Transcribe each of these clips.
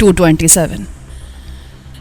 227।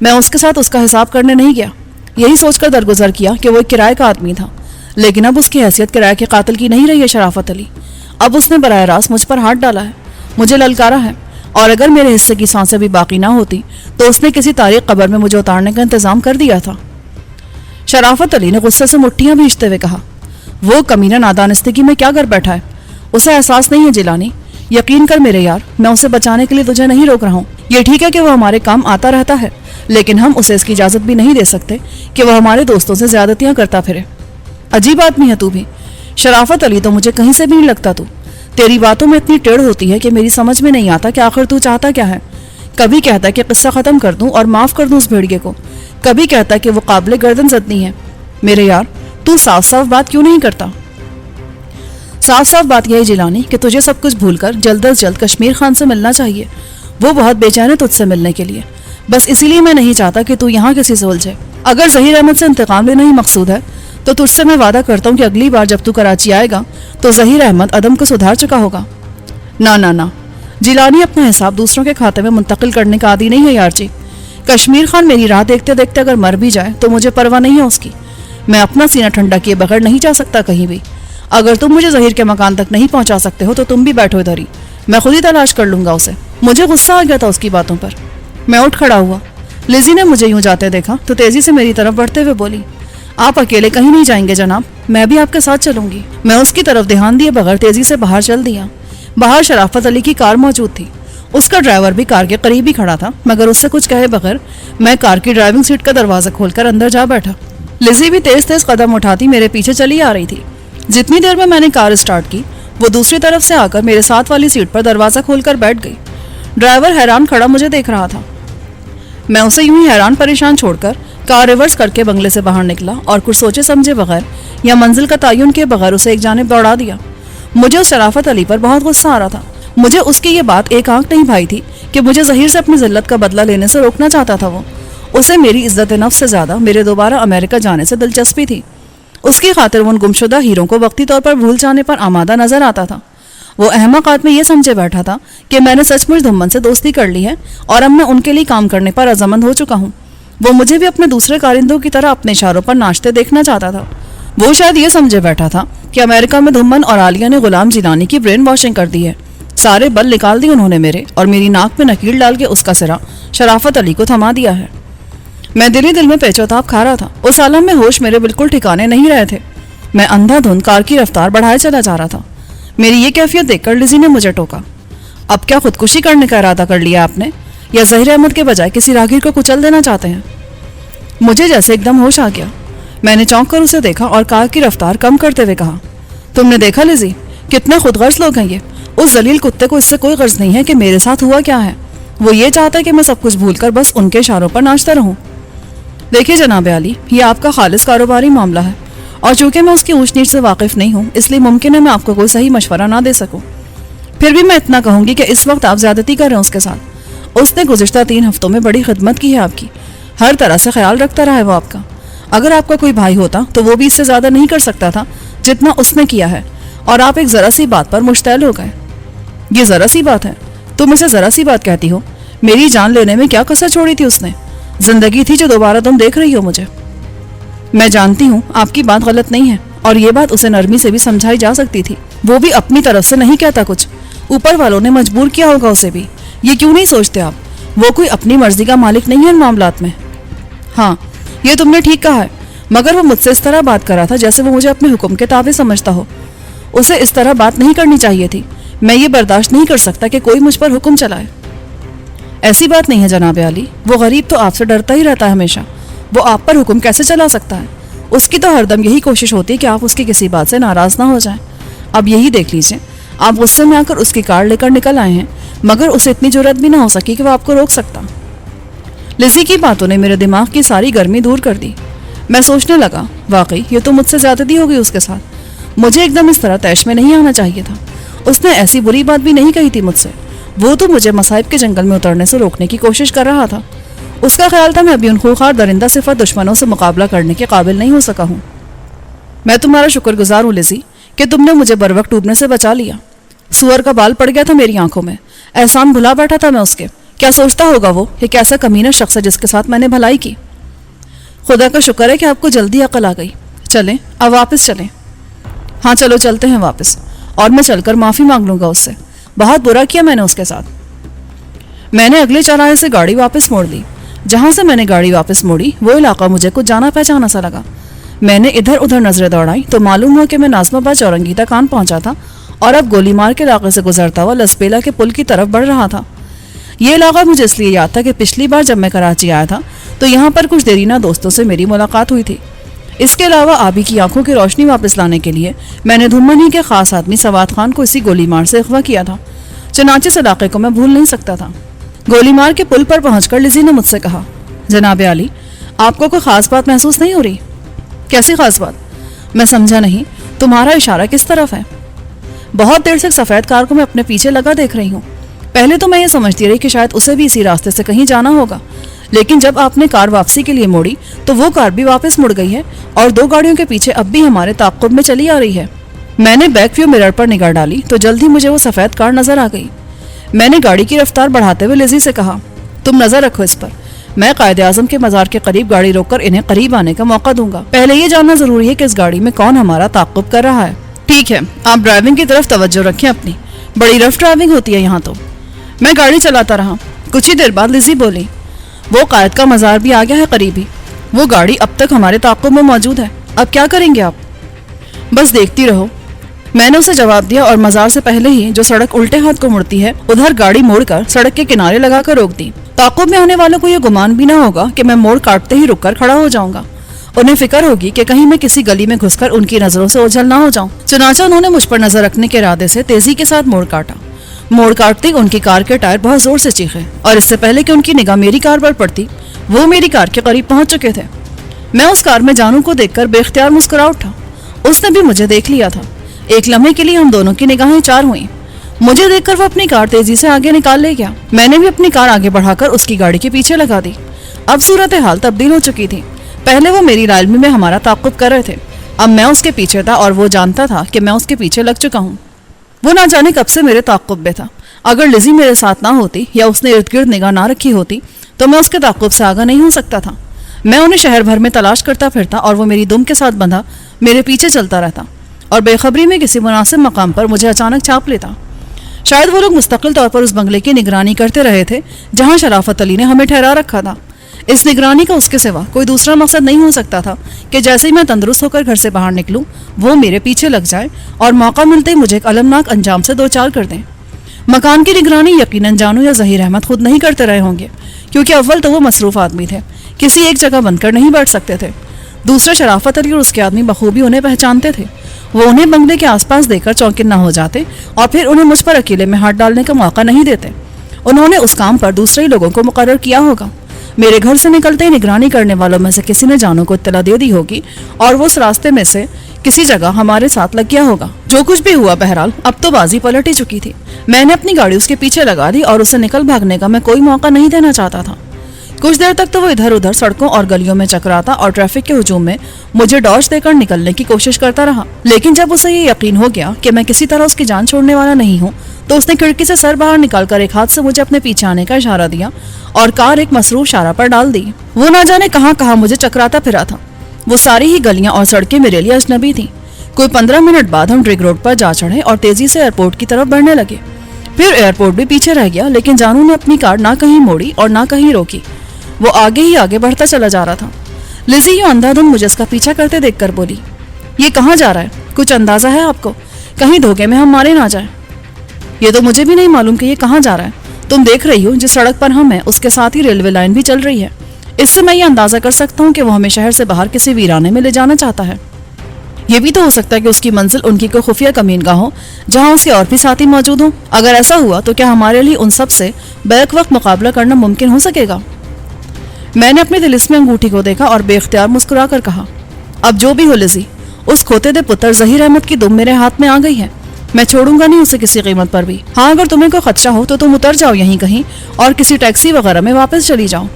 میں اس کے ساتھ اس کا حساب کرنے نہیں گیا، یہی سوچ کر درگزر کیا کہ وہ ایک کرائے کا آدمی تھا، لیکن اب اس کی حیثیت کرائے کے قاتل کی نہیں رہی ہے شرافت علی۔ اب اس نے براہ راست مجھ پر ہاتھ ڈالا ہے، مجھے للکارا ہے، اور اگر میرے حصے کی سانسیں بھی باقی نہ ہوتی تو اس نے کسی تاریخ قبر میں مجھے اتارنے کا انتظام کر دیا تھا۔ شرافت علی نے غصے سے مٹھیاں بھیجتے ہوئے کہا، وہ کمینہ نادانستگی میں کیا کر بیٹھا ہے؟ اسے احساس نہیں ہے جیلانی، یقین کر میرے یار، میں اسے بچانے کے لیے تجھے نہیں روک رہا ہوں۔ یہ ٹھیک ہے کہ وہ ہمارے کام آتا رہتا ہے، لیکن ہم اسے اس کی اجازت بھی نہیں دے سکتے کہ وہ ہمارے دوستوں سے زیادتیاں کرتا پھرے۔ عجیب آدمی ہے تو بھی، شرافت علی تو مجھے کہیں سے بھی نہیں لگتا۔ تیری باتوں میں اتنی ٹیڑھ ہوتی ہے کہ میری سمجھ میں نہیں آتا کہ آخر تو چاہتا کیا ہے۔ کبھی کہتا ہے کہ قصہ ختم کر دوں اور معاف کر دوں اس بھیڑیے کو، کبھی کہتا ہے کہ وہ قابل گردن زدنی ہے۔ میرے یار، تو صاف صاف بات کیوں نہیں کرتا؟ صاف صاف بات یہی جیلانی کہ تجھے سب کچھ بھول کر جلد از جلد کشمیر خان سے ملنا چاہیے۔ وہ بہت بے چین ہے تجھ سے ملنے کے لیے، بس اسی لیے میں نہیں چاہتا کہ تو یہاں کسی سے الجھے۔ اگر ظہیر احمد سے انتقام لینا ہی مقصود ہے تو تجھ سے میں وعدہ کرتا ہوں کہ اگلی بار جب تو کراچی آئے گا تو ظہیر احمد عدم کو سدھار چکا ہوگا۔ نہ جیلانی اپنا حساب دوسروں کے کھاتے میں منتقل کرنے کا عادی نہیں ہے یار جی۔ کشمیر خان میری راہ دیکھتے دیکھتے اگر مر بھی جائے تو مجھے پرواہ نہیں ہے اس کی، میں اپنا سینہ ٹھنڈا کیے بغیر نہیں جا سکتا کہیں بھی۔ اگر تم مجھے ظہیر کے مکان تک نہیں پہنچا سکتے ہو تو تم بھی بیٹھو ادھر ہی، میں خود ہی تلاش کر لوں گا اسے۔ مجھے غصہ آ گیا تھا اس کی باتوں پر، میں اٹھ کھڑا ہوا۔ لزی نے مجھے یوں جاتے دیکھا تو تیزی سے میری طرف بڑھتے ہوئے بولی، آپ اکیلے کہیں نہیں جائیں گے جناب، میں بھی آپ کے ساتھ چلوں گی۔ میں اس کی طرف دھیان دیے بغیر تیزی سے باہر چل دیا۔ باہر شرافت علی کی کار موجود تھی، اس کا ڈرائیور بھی کار کے قریب ہی کھڑا تھا، مگر اس سے کچھ کہے بغیر میں کار کی ڈرائیونگ سیٹ کا دروازہ کھول کر اندر جا بیٹھا۔ لزی بھی تیز تیز قدم اٹھاتی میرے پیچھے چلی آ رہی تھی۔ جتنی دیر میں نے کار اسٹارٹ کی وہ دوسری طرف سے آ کر میرے ساتھ والی سیٹ پر دروازہ کھول کر بیٹھ گئی۔ ڈرائیور حیران کھڑا مجھے دیکھ رہا تھا۔ میں اسے یوں ہی حیران پریشان چھوڑ کر کار ریورس کر کے بنگلے سے باہر نکلا اور کچھ سوچے سمجھے بغیر یا منزل کا تعین کیے بغیر اسے ایک جانب دوڑا دیا۔ مجھے اس شرافت علی پر بہت غصہ آ رہا تھا۔ مجھے اس کی یہ بات ایک آنکھ نہیں بھائی تھی کہ مجھے ظہیر سے اپنی ذلت کا بدلہ لینے سے روکنا چاہتا تھا۔ وہ اسے میری عزت نفس سے زیادہ میرے دوبارہ امریکہ جانے سے دلچسپی تھی۔ اس کی خاطر وہ ان گمشدہ ہیروں کو وقتی طور پر بھول جانے پر آمادہ نظر آتا تھا۔ وہ احمق آدمی یہ سمجھے بیٹھا تھا کہ میں نے سچ مچ دھمن سے دوستی کر لی ہے اور اب میں ان کے لیے کام کرنے پر رضامند ہو چکا ہوں۔ وہ مجھے بھی اپنے دوسرے کارندوں کی طرح اپنے اشاروں پر ناچتے دیکھنا چاہتا تھا۔ وہ شاید یہ سمجھے بیٹھا تھا کہ امریکہ میں دھمن اور عالیہ نے غلام جیلانی کی برین واشنگ کر دی ہے۔ سارے بل نکال دی انہوں نے میرے، اور میری ناک میں نکیل ڈال کے اس کا سرا شرافت علی کو تھما دیا ہے۔ میں دل ہی دل میں پیچوتاب کھا رہا تھا۔ اس عالم میں ہوش میرے بالکل ٹھکانے نہیں رہے تھے۔ میں اندھا دھند کار کی رفتار بڑھائے چلا جا رہا تھا۔ میری یہ کیفیت دیکھ کر لزی نے مجھے ٹوکا، اب کیا خودکشی کرنے کا ارادہ کر لیا آپ نے، یا ظہیر احمد کے بجائے کسی راہگیر کو کچل دینا چاہتے ہیں؟ مجھے جیسے ایک دم ہوش آ گیا۔ میں نے چونک کر اسے دیکھا اور کار کی رفتار کم کرتے ہوئے کہا، تم نے دیکھا لزی، کتنے خود غرض لوگ ہیں یہ۔ اس ذلیل کتے کو اس سے کوئی غرض نہیں ہے کہ میرے ساتھ ہوا کیا ہے۔ وہ یہ چاہتا ہے کہ میں سب کچھ بھول کر بس ان کے اشاروں پر ناچتا رہوں۔ دیکھیے جناب علی، یہ آپ کا خالص کاروباری معاملہ ہے، اور چونکہ میں اس کی اونچ نیچ سے واقف نہیں ہوں اس لیے ممکن ہے میں آپ کو کوئی صحیح مشورہ نہ دے سکوں۔ پھر بھی میں اتنا کہوں گی کہ اس وقت آپ زیادتی کر رہے ہیں اس کے ساتھ۔ اس نے گزشتہ 3 ہفتوں میں بڑی خدمت کی ہے آپ کی، ہر طرح سے خیال رکھتا رہا ہے وہ آپ کا۔ اگر آپ کا کوئی بھائی ہوتا تو وہ بھی اس سے زیادہ نہیں کر سکتا تھا جتنا اس نے کیا ہے، اور آپ ایک ذرا سی بات پر مشتعل ہو گئے۔ یہ ذرا سی بات ہے؟ تم اسے ذرا سی بات کہتی ہو؟ میری جان لینے میں کیا کسر چھوڑی تھی اس نے؟ زندگی تھی جو دوبارہ تم دیکھ رہی ہو مجھے۔ میں جانتی ہوں آپ کی بات غلط نہیں ہے، اور یہ بات اسے نرمی سے بھی سمجھائی جا سکتی تھی۔ وہ بھی اپنی طرف سے نہیں کہتا کچھ، اوپر والوں نے مجبور کیا ہوگا اسے بھی۔ یہ کیوں نہیں سوچتے آپ، وہ کوئی اپنی مرضی کا مالک نہیں ہے ان معاملات میں۔ ہاں، یہ تم نے ٹھیک کہا ہے، مگر وہ مجھ سے اس طرح بات کر رہا تھا جیسے وہ مجھے اپنے حکم کے تابع سمجھتا ہو۔ اسے اس طرح بات نہیں کرنی چاہیے تھی۔ میں یہ برداشت نہیں کر سکتا کہ کوئی مجھ پر حکم چلائے۔ ایسی بات نہیں ہے جناب علی، وہ غریب تو آپ سے ڈرتا ہی رہتا ہے ہمیشہ، وہ آپ پر حکم کیسے چلا سکتا ہے؟ اس کی تو ہر دم یہی کوشش ہوتی ہے کہ آپ اس کی کسی بات سے ناراض نہ ہو جائیں۔ اب یہی دیکھ لیجئے، آپ غصے میں آ کر اس کی کار لے کر نکل آئے ہیں، مگر اسے اتنی جرأت بھی نہ ہو سکی کہ وہ آپ کو روک سکتا۔ لزی کی باتوں نے میرے دماغ کی ساری گرمی دور کر دی۔ میں سوچنے لگا، واقعی یہ تو مجھ سے زیادتی ہو گئی اس کے ساتھ۔ مجھے ایک دم اس طرح طیش میں نہیں آنا چاہیے تھا۔ اس نے ایسی بری بات بھی نہیں کہی تھی مجھ سے۔ وہ تو مجھے مصائب کے جنگل میں اترنے سے روکنے کی کوشش کر رہا تھا۔ اس کا خیال تھا میں ابھی ان خوخار درندہ صفت دشمنوں سے مقابلہ کرنے کے قابل نہیں ہو سکا ہوں۔ میں تمہارا شکر گزار ہوں لزی کہ تم نے مجھے بروقت ڈوبنے سے بچا لیا۔ سور کا بال پڑ گیا تھا میری آنکھوں میں، احسان بھلا بیٹھا تھا میں اس کے کیا سوچتا ہوگا وہ کہ کیسا کمینہ شخص ہے جس کے ساتھ میں نے بھلائی کی. خدا کا شکر ہے کہ آپ کو جلدی عقل آ گئی. چلیں اب واپس چلیں. ہاں چلو چلتے ہیں واپس, اور میں چل کر معافی مانگ لوں گا اس سے. بہت برا کیا میں نے اس کے ساتھ. میں نے اگلے چوراہے سے گاڑی واپس موڑ لی. جہاں سے میں نے گاڑی واپس موڑی وہ علاقہ مجھے کچھ جانا پہچانا سا لگا. میں نے ادھر ادھر نظریں دوڑائی تو معلوم ہوا کہ میں ناظم آباد چورنگی تک آن پہنچا تھا اور اب گولی مار کے علاقے سے گزرتا ہوا لسبیلا کے پل کی طرف بڑھ رہا تھا. یہ علاقہ مجھے اس لیے یاد تھا کہ پچھلی بار جب میں کراچی آیا تھا تو یہاں پر کچھ دیرینہ دوستوں سے میری ملاقات ہوئی تھی. اس کے علاوہ آبی کی آنکھوں کی روشنی واپس لانے کے لیے میں نے دھنمنی کے خاص آدمی سواد خان کو اسی گولی مار سے اغوا کیا تھا. چنانچہ اس علاقے کو میں بھول نہیں سکتا تھا. گولی مار کے پل پر پہنچ کر لزی نے مجھ سے کہا, جناب عالی آپ کو کوئی خاص بات محسوس نہیں ہو رہی؟ کیسی خاص بات؟ میں سمجھا نہیں. تمہارا اشارہ کس طرف ہے؟ بہت دیر سے سفید کار کو میں اپنے پیچھے لگا دیکھ رہی ہوں. پہلے تو میں یہ سمجھتی رہی کہ شاید اسے بھی اسی راستے سے کہیں جانا ہوگا, لیکن جب آپ نے کار واپسی کے لیے موڑی تو وہ کار بھی واپس مڑ گئی ہے اور 2 گاڑیوں کے پیچھے اب بھی ہمارے تعاقب میں چلی آ رہی ہے. میں نے بیک ویو مرر پر نگاہ ڈالی تو جلد ہی مجھے وہ سفید کار نظر آ گئی. میں نے گاڑی کی رفتار بڑھاتے ہوئے لزی سے کہا, تم نظر رکھو اس پر. میں قائد اعظم کے مزار کے قریب گاڑی روک کر انہیں قریب آنے کا موقع دوں گا. پہلے یہ جاننا ضروری ہے کہ اس گاڑی میں کون ہمارا تعاقب کر رہا ہے. ٹھیک ہے, آپ ڈرائیونگ کی طرف توجہ رکھیں اپنی. بڑی رف ڈرائیونگ ہوتی ہے یہاں تو. میں گاڑی چلاتا رہا. کچھ ہی دیر بعد لزی بولی, وہ قائد کا مزار بھی آ گیا ہے قریب ہی. وہ گاڑی اب تک ہمارے تعاقب میں موجود ہے. اب کیا کریں گے آپ؟ بس دیکھتی رہو. میں نے اسے جواب دیا اور مزار سے پہلے ہی جو سڑک الٹے ہاتھ کو مڑتی ہے ادھر گاڑی موڑ کر سڑک کے کنارے لگا کر روک دی. تعاقب میں آنے والوں کو یہ گمان بھی نہ ہوگا کہ میں موڑ کاٹتے ہی رک کر کھڑا ہو جاؤں گا. انہیں فکر ہوگی کہ کہیں میں کسی گلی میں گھس کر ان کی نظروں سے اوجھل نہ ہو جاؤں. چنانچہ انہوں نے مجھ پر نظر رکھنے کے ارادے سے تیزی کے ساتھ موڑ کاٹا. موڑ کاٹتے ان کی کار کے ٹائر بہت زور سے چیخے اور اس سے پہلے کہ ان کی نگاہ میری کار پر پڑتی وہ میری کار کے قریب پہنچ چکے تھے. میں اس کار میں جانو کو دیکھ کر بے اختیار مسکرا اٹھا. اس نے بھی مجھے دیکھ لیا تھا. ایک لمحے کے لیے ہم دونوں کی نگاہیں چار ہوئیں. مجھے دیکھ کر وہ اپنی کار تیزی سے آگے نکال لے گیا. میں نے بھی اپنی کار آگے بڑھا کر اس کی گاڑی کے پیچھے لگا دی. اب صورتحال تبدیل ہو چکی تھی. پہلے وہ میری لالمی میں ہمارا تعاقب کر رہے تھے, اب میں اس کے پیچھے تھا اور وہ جانتا تھا کہ میں اس کے پیچھے لگ چکا ہوں. وہ نہ جانے کب سے میرے تعاقب میں تھا. اگر لزی میرے ساتھ نہ ہوتی یا اس نے ارد گرد نگاہ نہ رکھی ہوتی تو میں اس کے تعاقب سے آگاہ نہیں ہو سکتا تھا. میں انہیں شہر بھر میں تلاش کرتا پھرتا اور وہ میری دم کے ساتھ بندھا میرے پیچھے چلتا رہتا اور بے خبری میں کسی مناسب مقام پر مجھے اچانک چھاپ لیتا. شاید وہ لوگ مستقل طور پر اس بنگلے کی نگرانی کرتے رہے تھے جہاں شرافت علی نے ہمیں ٹھہرا رکھا تھا. اس نگرانی کا اس کے سوا کوئی دوسرا مقصد نہیں ہو سکتا تھا کہ جیسے ہی میں تندرست ہو کر گھر سے باہر نکلوں وہ میرے پیچھے لگ جائے اور موقع ملتے ہی مجھے ایک المناک انجام سے دوچار کر دیں. مکان کی نگرانی یقیناً جانو یا ظہیر احمد خود نہیں کرتے رہے ہوں گے, کیونکہ اول تو وہ مصروف آدمی تھے, کسی ایک جگہ بند کر نہیں بیٹھ سکتے تھے. دوسرے شرافت علی اور اس کے آدمی بخوبی انہیں پہچانتے تھے. وہ انہیں بنگلے کے آس پاس دیکھ کر چونکن نہ ہو جاتے اور پھر انہیں مجھ پر اکیلے میں ہاتھ ڈالنے کا موقع نہیں دیتے. انہوں نے اس کام پر دوسرے لوگوں کو مقرر کیا ہوگا. میرے گھر سے نکلتے ہی نگرانی کرنے والوں میں سے کسی نے جانو کو اطلاع دے دی ہوگی اور وہ اس راستے میں سے کسی جگہ ہمارے ساتھ لگ گیا ہوگا. جو کچھ بھی ہوا بہرحال اب تو بازی پلٹ ہی چکی تھی. میں نے اپنی گاڑی اس کے پیچھے لگا دی اور اسے نکل بھاگنے کا میں کوئی موقع نہیں دینا چاہتا تھا. کچھ دیر تک تو وہ ادھر ادھر سڑکوں اور گلیوں میں چکراتا اور ٹریفک کے ہجوم میں مجھے ڈاج دے کر نکلنے کی کوشش کرتا رہا. لیکن جب اسے یہ یقین ہو گیا کہ میں کسی طرح اس کی جان چھوڑنے والا نہیں ہوں تو اس نے کھڑکی سے سر باہر نکال کر ایک ہاتھ سے مجھے اپنے پیچھے آنے کا اشارہ دیا اور کار ایک مصروف شارہ پر ڈال دی. وہ نہ جانے کہاں کہاں مجھے چکراتا پھرا تھا. وہ ساری ہی گلیاں اور سڑکیں میرے لیے اجنبی تھیں. کوئی 15 منٹ بعد ہم ڈرگ روڈ پر جا چڑھے اور تیزی سے ایئرپورٹ کی طرف بڑھنے لگے. پھر ایئرپورٹ بھی پیچھے رہ گیا, لیکن جانو نے اپنی کار نہ کہیں موڑی اور نہ کہیں روکی. وہ آگے ہی آگے بڑھتا چلا جا رہا تھا. لزی یوں اندھا دھند مجھے اس کا پیچھا کرتے دیکھ کر بولی, یہ کہاں جا رہا ہے؟ کچھ اندازہ ہے آپ کو؟ کہیں دھوکے میں ہم مارے نہ جائیں. یہ تو مجھے بھی نہیں معلوم کہ یہ کہاں جا رہا ہے. تم دیکھ رہی ہو جس سڑک پر ہم ہیں اس کے ساتھ ہی ریلوے لائن بھی چل رہی ہے. اس سے میں یہ اندازہ کر سکتا ہوں کہ وہ ہمیں شہر سے باہر کسی ویرانے میں لے جانا چاہتا ہے. یہ بھی تو ہو سکتا ہے کہ اس کی منزل ان کی کوئی خفیہ کمین گاہ ہو جہاں اس کے اور بھی ساتھی موجود ہوں. اگر ایسا ہوا تو کیا ہمارے لیے ان سب سے بیک وقت مقابلہ کرنا ممکن ہو سکے گا؟ میں نے اپنے طلسم انگوٹھی کو دیکھا اور بے اختیار مسکرا کر کہا, اب جو بھی ہو لزی, اس کھوتے دے پتر ظہیر احمد کی دم میرے ہاتھ میں آ گئی ہے. میں چھوڑوں گا نہیں اسے کسی قیمت پر بھی. ہاں اگر تمہیں کوئی خدشہ ہو تو تم اتر جاؤ یہیں کہیں اور کسی ٹیکسی وغیرہ میں واپس چلی جاؤ.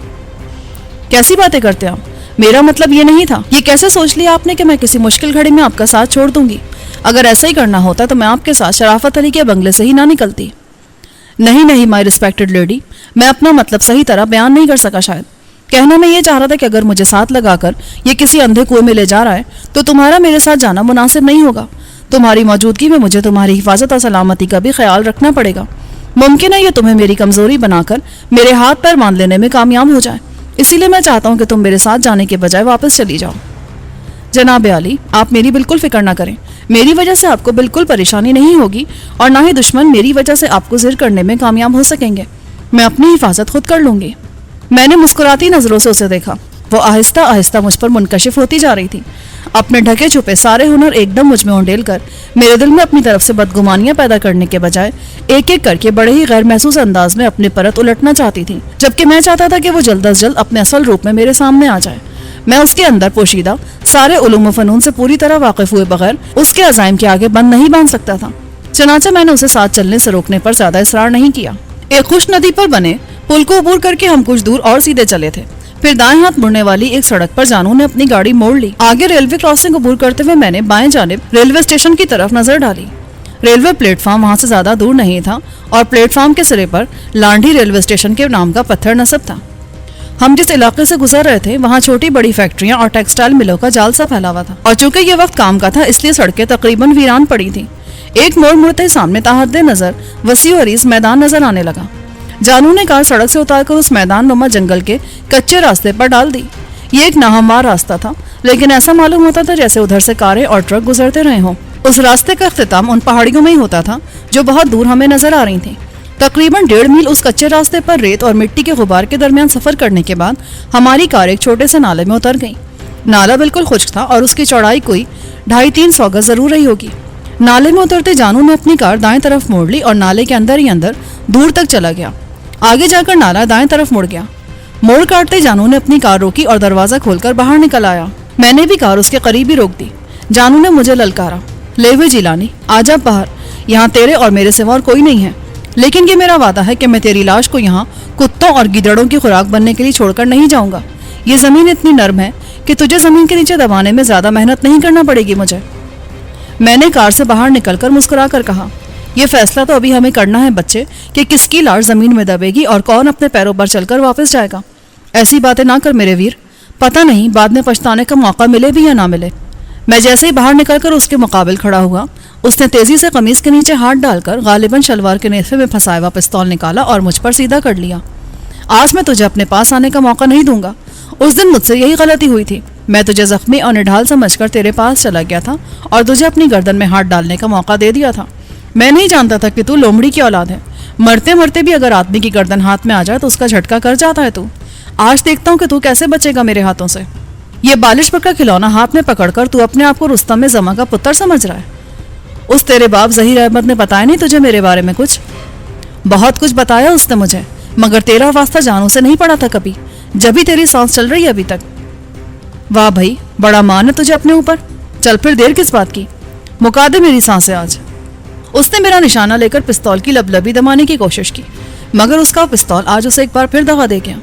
کیسی باتیں کرتے آپ؟ میرا مطلب یہ نہیں تھا. یہ کیسے سوچ لیا آپ نے کہ میں کسی مشکل گھڑی میں آپ کا ساتھ چھوڑ دوں گی؟ اگر ایسا ہی کرنا ہوتا تو میں آپ کے ساتھ شرافت علی کے بنگلے سے ہی نہ نکلتی. نہیں نہیں مائی ریسپیکٹڈ لیڈی، میں اپنا مطلب صحیح طرح بیان نہیں کر سکا شاید. کہنا میں یہ چاہ رہا تھا کہ اگر مجھے ساتھ لگا کر یہ کسی اندھے کنویں میں لے جا رہا ہے تو تمہارا میرے ساتھ جانا مناسب نہیں ہوگا. تمہاری موجودگی میں مجھے تمہاری حفاظت اور سلامتی کا بھی خیال رکھنا پڑے گا. ممکن ہے یہ تمہیں میری کمزوری بنا کر میرے ہاتھ پیر باندھ لینے میں کامیاب ہو جائے، اسی لیے میں چاہتا ہوں کہ تم میرے ساتھ جانے کے بجائے واپس چلی جاؤ. جناب عالی، آپ میری بالکل فکر نہ کریں. میری وجہ سے آپ کو بالکل پریشانی نہیں ہوگی اور نہ ہی دشمن میری وجہ سے آپ کو زیر کرنے میں کامیاب ہو سکیں گے. میں اپنی حفاظت خود کر لوں گی. میں نے مسکراتی نظروں سے اسے دیکھا. وہ آہستہ آہستہ مجھ پر منکشف ہوتی جا رہی تھی. اپنے ڈھکے چھپے سارے ہنر ایک دم مجھ میں اونڈیل کر میرے دل میں اپنی طرف سے بدگمانیاں پیدا کرنے کے بجائے ایک ایک کر کے بڑے ہی غیر محسوس انداز میں اپنے پرت الٹنا چاہتی تھی، جبکہ میں چاہتا تھا کہ وہ جلد از جلد اپنے اصل روپ میں میرے سامنے آ جائے. میں اس کے اندر پوشیدہ سارے علوم و فنون سے پوری طرح واقف ہوئے بغیر اس کے عزائم کے آگے بند نہیں باندھ سکتا تھا. چنانچہ میں نے اسے ساتھ چلنے سے روکنے پر زیادہ اصرار نہیں کیا. ایک خوش ندی پر بنے پل کو عبور کر کے ہم کچھ دور اور سیدھے چلے تھے. پھر دائیں ہاتھ مڑنے والی ایک سڑک پر جانو نے اپنی گاڑی موڑ لی. آگے ریلوے کراسنگ عبور کرتے ہوئے میں نے بائیں جانب ریلوے اسٹیشن کی طرف نظر ڈالی. ریلوے پلیٹ فارم وہاں سے زیادہ دور نہیں تھا اور پلیٹ فارم کے سرے پر لانڈھی ریلوے اسٹیشن کے نام کا پتھر نصب تھا. ہم جس علاقے سے گزر رہے تھے وہاں چھوٹی بڑی فیکٹریاں اور ٹیکسٹائل ملوں کا جال سا پھیلا ہوا تھا، اور چونکہ یہ وقت کام کا تھا اس لیے سڑکیں تقریباً ویران پڑی تھیں. ایک موڑ مڑتے سامنے تحت نظر وسیع و عریض میدان نظر آنے لگا. جانو نے کار سڑک سے اتار کر اس میدان نما جنگل کے کچے راستے پر ڈال دی. یہ ایک ناہموار راستہ تھا، لیکن ایسا معلوم ہوتا تھا جیسے ادھر سے کاریں اور ٹرک گزرتے رہے ہوں. اس راستے کا اختتام ان پہاڑیوں میں ہی ہوتا تھا جو بہت دور ہمیں نظر آ رہی تھیں. تقریباً 1.5 میل اس کچے راستے پر ریت اور مٹی کے غبار کے درمیان سفر کرنے کے بعد ہماری کار ایک چھوٹے سے نالے میں اتر گئی. نالا بالکل خشک تھا اور اس کی چوڑائی کوئی 250-300 گز ضرور رہی ہوگی. نالے میں اترتے جانو نے اپنی کار دائیں طرف موڑ لی اور نالے کے اندر ہی اندر دور تک چلا گیا. آگے جا کر نالا دائیں طرف مڑ گیا. موڑ کاٹتے جانو نے اپنی کار روکی اور دروازہ کھول کر باہر نکل آیا. میں نے بھی کار اس کے قریب ہی روک دی. جانو نے مجھے للکارا، لے ہوئے جیلانی، آ جا باہر، یہاں تیرے اور میرے سوا اور کوئی نہیں ہے. لیکن یہ میرا وعدہ ہے کہ میں تیری لاش کو یہاں کتوں اور گیدڑوں کی خوراک بننے کے لیے چھوڑ کر نہیں جاؤں گا. یہ زمین اتنی نرم ہے کہ تجھے زمین کے نیچے دبانے میں زیادہ محنت نہیں کرنا پڑے گی مجھے. میں نے کار سے باہر نکل کر مسکرا کر کہا، یہ فیصلہ تو ابھی ہمیں کرنا ہے بچے کہ کس کی لاش زمین میں دبے گی اور کون اپنے پیروں پر چل کر واپس جائے گا. ایسی باتیں نہ کر میرے ویر، پتہ نہیں بعد میں پچھتانے کا موقع ملے بھی یا نہ ملے. میں جیسے ہی باہر نکل کر اس کے مقابل کھڑا ہوا، اس نے تیزی سے قمیص کے نیچے ہاتھ ڈال کر غالباً شلوار کے نیفے میں پھنسایا ہوا پستول نکالا اور مجھ پر سیدھا کر لیا. آج میں تجھے اپنے پاس آنے کا موقع نہیں دوں گا. اس دن مجھ سے یہی غلطی ہوئی تھی. میں تجھے زخمی اور نڈھال سمجھ کر تیرے پاس چلا گیا تھا اور تجھے اپنی گردن میں ہاتھ ڈالنے کا موقع دے دیا تھا. میں نہیں جانتا تھا کہ تو لومڑی کی اولاد ہے. مرتے مرتے بھی اگر آدمی کی گردن ہاتھ میں آ جائے تو اس کا جھٹکا کر جاتا ہے. تو آج دیکھتا ہوں کہ تو کیسے بچے گا میرے ہاتھوں سے. یہ بالش پر کا کھلونا ہاتھ میں پکڑ کر تو اپنے آپ کو رستم میں زما کا پتر سمجھ رہا ہے. اس تیرے باپ ظہیر احمد نے بتایا نہیں تجھے میرے بارے میں کچھ؟ بہت کچھ بتایا اس نے مجھے، مگر تیرا واسطہ جانو سے نہیں پڑا تھا کبھی، جب بھی تیری سانس چل رہی ہے ابھی تک. واہ بھائی، بڑا مان ہے تجھے اپنے اوپر. چل پھر دیر کس بات کی، مکا دے میری سانسیں آج. اس نے میرا نشانہ لے کر پستول کی لبلبی دبانے کی کوشش کی، مگر اس کا پستول آج اسے ایک بار پھر دغا دے گیا.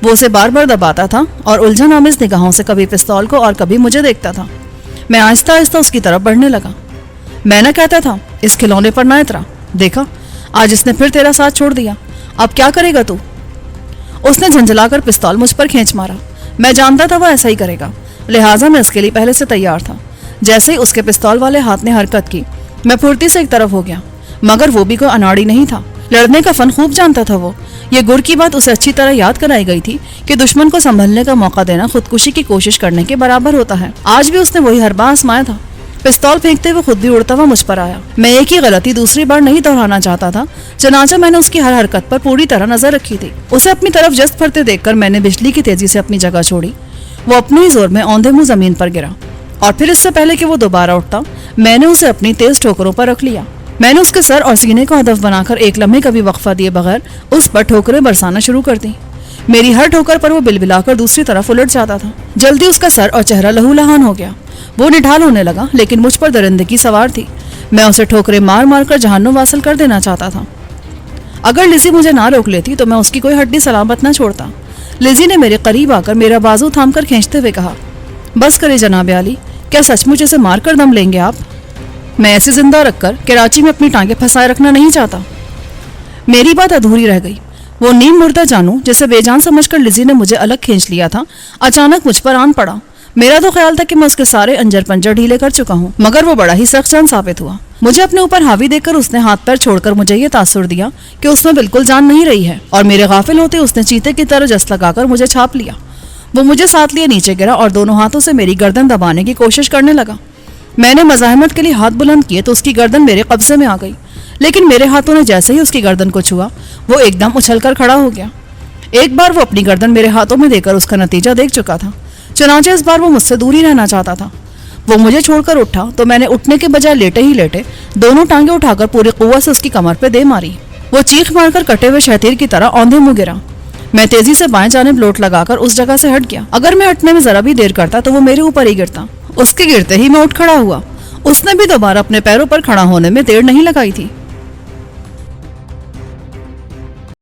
وہ اسے بار بار دباتا تھا اور الجھن آمیز نگاہوں سے کبھی پستول کو اور کبھی مجھے دیکھتا تھا. میں آہستہ آہستہ اس کی طرف بڑھنے لگا. میں نہ کہتا تھا اس کھلونے پر نہ اترا، دیکھا آج اس نے پھر تیرا ساتھ چھوڑ دیا، اب کیا کرے گا تو؟ اس نے جھنجھلا کر پستول مجھ پر کھینچ مارا. میں جانتا تھا وہ ایسا ہی کرے گا، لہٰذا میں اس کے لیے پہلے سے تیار تھا. جیسے ہی اس کے پستول والے ہاتھ نے حرکت کی، میں پھرتی سے ایک طرف ہو گیا. مگر وہ بھی کوئی اناڑی نہیں تھا، لڑنے کا فن خوب جانتا تھا وہ. یہ گڑ کی بات اسے اچھی طرح یاد کرائی گئی تھی کہ دشمن کو سنبھلنے کا موقع دینا خودکشی کی کوشش کرنے کے برابر ہوتا ہے. آج بھی اس نے وہی حربہ آزمایا تھا. پستول پھینکتے ہوئے خود بھی اڑتا ہوا مجھ پر آیا. میں ایک ہی غلطی دوسری بار نہیں دہرانا چاہتا تھا، چنانچہ میں نے اس کی ہر حرکت پر پوری طرح نظر رکھی تھی. اسے اپنی طرف جست پھرتے دیکھ کر میں نے بجلی کی تیزی سے اپنی جگہ چھوڑی. وہ اپنے ہی زور میں اوندھے منہ زمین پر گرا اور پھر اس سے پہلے کہ وہ دوبارہ اٹھتا، میں نے اسے اپنی تیز ٹھوکروں پر رکھ لیا. میں نے اس کے سر اور سینے کو ہدف بنا کر ایک لمحے کا بھی وقفہ دیے بغیر اس پر ٹھوکریں برسانا شروع کر دی. میری ہر ٹھوکر پر وہ بلبلا کر دوسری طرف الٹ جاتا تھا. جلدی اس کا سر اور چہرہ لہو لہان ہو گیا. وہ نڈھال ہونے لگا لیکن مجھ پر درندگی سوار تھی. میں اسے ٹھوکریں مار مار کر جہنم واصل کر دینا چاہتا تھا. اگر لیزی مجھے نہ روک لیتی تو میں اس کی کوئی ہڈی سلامت نہ چھوڑتا. لیزی نے میرے قریب آ کر میرا بازو تھام کر کھینچتے ہوئے کہا، بس کرے جناب عالی، کیا سچ مچ اسے مار کر دم لیں گے آپ؟ میں ایسے زندہ رکھ کر کراچی میں اپنی ٹانگیں پھنسائے رکھنا نہیں چاہتا. میری بات ادھوری رہ گئی. وہ نیم مردہ جانو جسے بے جان سمجھ کر لزی نے مجھے الگ کھینچ لیا تھا اچانک مجھ پر آن پڑا. میرا تو خیال تھا کہ میں اس کے سارے انجر پنجر ڈھیلے کر چکا ہوں، مگر وہ بڑا ہی سخت جان ثابت ہوا. مجھے اپنے اوپر حاوی دیکھ کر اس نے ہاتھ پیر چھوڑ کر مجھے یہ تاثر دیا کہ اس میں بالکل جان نہیں رہی ہے، اور میرے غافل ہوتے اس نے چیتے کی طرح جس لگا کر مجھے چھاپ لیا. وہ مجھے ساتھ لیے نیچے گرا اور دونوں ہاتھوں سے میری گردن دبانے کی کوشش کرنے لگا. میں نے مزاحمت کے لیے ہاتھ بلند کیے تو اس کی گردن میرے قبضے میں آ گئی، لیکن میرے ہاتھوں نے جیسے ہی اس کی گردن کو چھوا وہ ایک دم اچھل کر کھڑا ہو گیا. ایک بار وہ اپنی گردن میرے ہاتھوں میں دے کر اس کا نتیجہ دیکھ چکا تھا، چنانچہ اس بار وہ مجھ سے دور ہی رہنا چاہتا تھا. وہ مجھے چھوڑ کر اٹھا تو میں نے اٹھنے کے بجائے لیٹے ہی لیٹے دونوں ٹانگیں اٹھا کر پوری قوت سے اس کی کمر پہ دے ماری. وہ چیخ مار کر کٹے ہوئے شہتیر کی طرح اوندھے منہ گرا. میں تیزی سے بائیں جانب لوٹ لگا کر اس جگہ سے ہٹ گیا. اگر میں ہٹنے میں ذرا بھی دیر کرتا تو وہ میرے اوپر ہی گرتا. اس کے گرتے ہی میں اٹھ کھڑا ہوا. اس نے بھی دوبارہ اپنے پیروں پر کھڑا ہونے میں دیر نہیں لگائی تھی.